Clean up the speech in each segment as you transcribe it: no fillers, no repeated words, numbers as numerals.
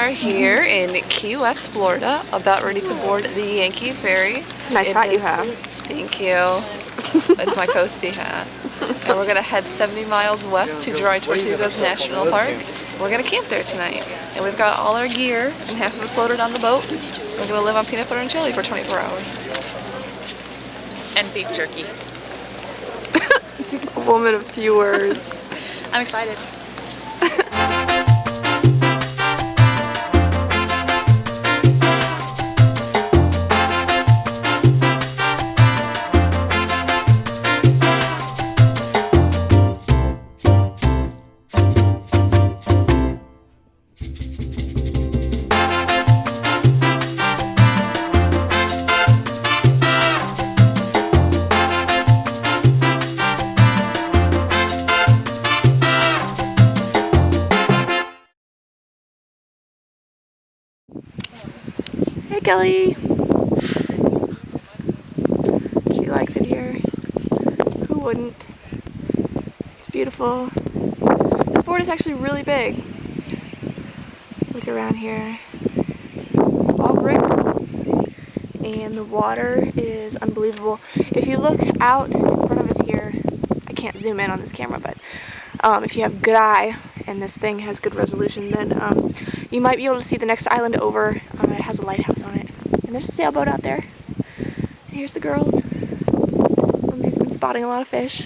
are here in Key West, Florida, about ready to board the Yankee ferry. Nice hat you have. Thank you. It's my coastie hat. And we're going to head 70 miles west to Dry Tortugas National Park. We're going to camp there tonight. And we've got all our gear, and half of it's loaded on the boat. We're going to live on peanut butter and chili for 24 hours. And beef jerky. A woman of few words. I'm excited. Hey, Kelly. She likes it here. Who wouldn't? It's beautiful. This board is actually really big. Look around here. It's all brick. And the water is unbelievable. If you look out in front of us here, I can't zoom in on this camera, but if you have good eye and this thing has good resolution, then you might be able to see the next island over. It has a lighthouse on it. And there's a sailboat out there. And here's the girls. Somebody's been spotting a lot of fish.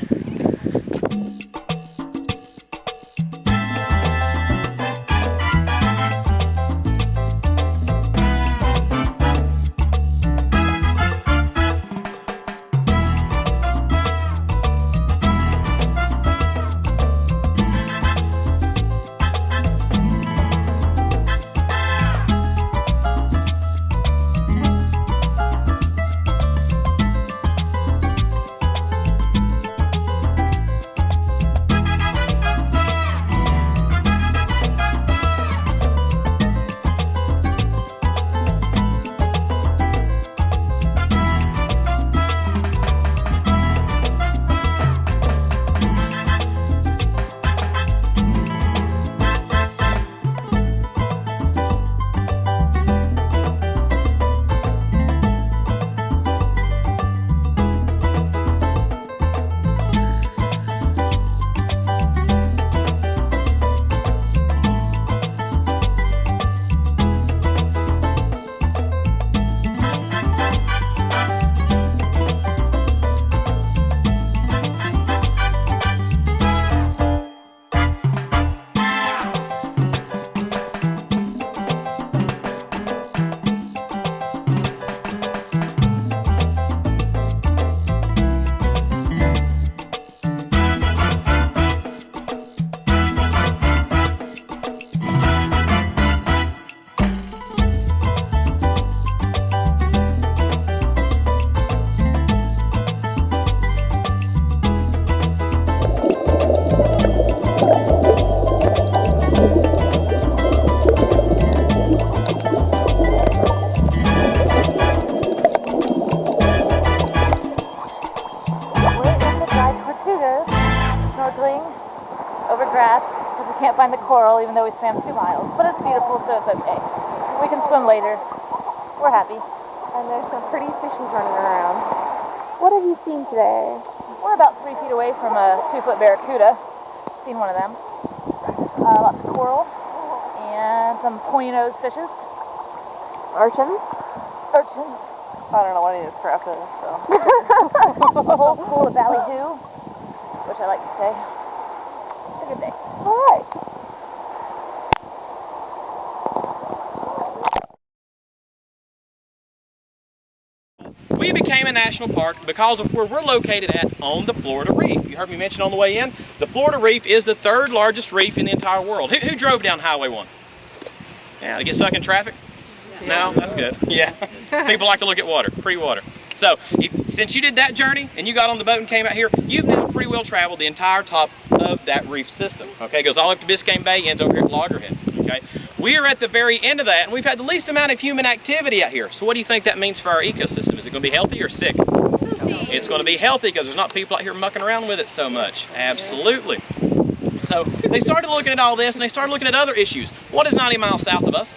Over grass because we can't find the coral even though we swam 2 miles. But it's beautiful, so it's okay. We can swim later. We're happy. And there's some pretty fishes running around. What have you seen today? We're about 3 feet away from a 2-foot barracuda. Seen one of them. Lots of coral and some pointy-nosed fishes. Urchins? Urchins. I don't know what any of this crap is, so. A whole school of ballyhoo, which I like to say. It's a good day. All right. We became a national park because of where we're located on the Florida Reef. You heard me mention on the way in, the Florida Reef is the 3rd largest reef in the entire world. Who drove down Highway 1? Yeah, they get stuck in traffic? No? That's good. Yeah. People like to look at water, free water. So, since you did that journey and you got on the boat and came out here, you've now free will traveled the entire top of that reef system. Okay, it goes all up to Biscayne Bay, ends over here at Loggerhead. Okay, we are at the very end of that, and we've had the least amount of human activity out here. So, what do you think that means for our ecosystem? Is it going to be healthy or sick? Healthy. It's going to be healthy because there's not people out here mucking around with it so much. Absolutely. So they started looking at all this, and they started looking at other issues. What is 90 miles south of us?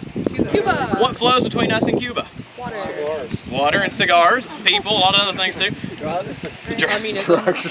Cuba. What flows between us and Cuba? Water. Water and cigars, people, a lot of other things too. Drugs. Drugs.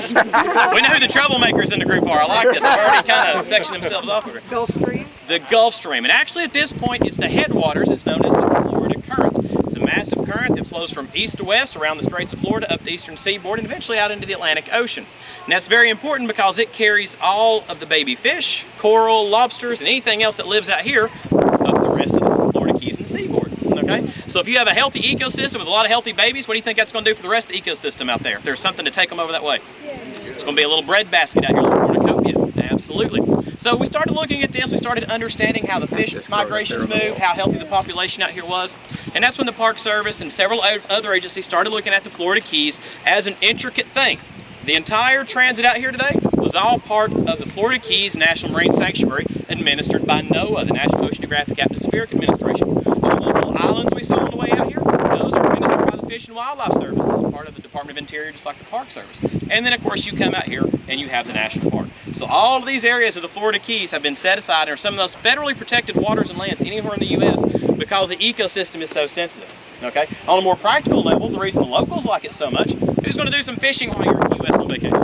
We know who the troublemakers in the group are. I like this. They've already kind of sectioned themselves off of it. Gulf Stream. The Gulf Stream. And actually at this point it's the headwaters. It's known as the Florida Current. It's a massive current that flows from east to west around the Straits of Florida up the eastern seaboard and eventually out into the Atlantic Ocean. And that's very important because it carries all of the baby fish, coral, lobsters, and anything else that lives out here up the rest of the Florida Keys and seaboard. Okay? So if you have a healthy ecosystem with a lot of healthy babies, what do you think that's going to do for the rest of the ecosystem out there? If there's something to take them over that way. It's going to be a little breadbasket out here, a little cornucopia. Absolutely. So we started looking at this, we started understanding how the fish migrations move, how healthy the population out here was, and that's when the Park Service and several other agencies started looking at the Florida Keys as an intricate thing. The entire transit out here today was all part of the Florida Keys National Marine Sanctuary administered by NOAA, the National Oceanographic Atmospheric Administration. All those little islands we saw on the way out here, those are administered by the Fish and Wildlife Service as part of the Department of Interior, just like the Park Service. And then, of course, you come out here and you have the national park. So all of these areas of the Florida Keys have been set aside and are some of the most federally protected waters and lands anywhere in the U.S. because the ecosystem is so sensitive. Okay? On a more practical level, the reason the locals like it so much, who's going to do some fishing while you're in Key West on vacation?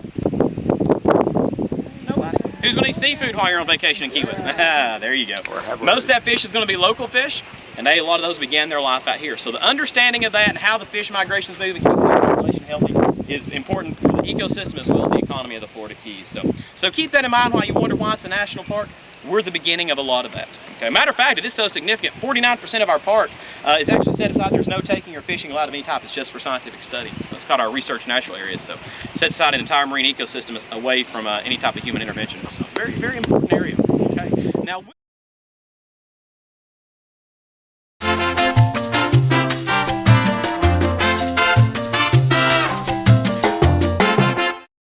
Nobody. Who's going to eat seafood while you're on vacation in Key West? There you go. Most of that fish is going to be local fish, and a lot of those began their life out here. So the understanding of that and how the fish migrations move and keep the population healthy is important for the ecosystem as well as the economy of the Florida Keys. So keep that in mind while you wonder why it's a national park. We're the beginning of a lot of that. Okay. Matter of fact, it is so significant. 49% of our park is actually set aside. There's no taking or fishing allowed of any type. It's just for scientific study. So it's called our research natural areas. So it sets aside an entire marine ecosystem away from any type of human intervention. So very, very important area.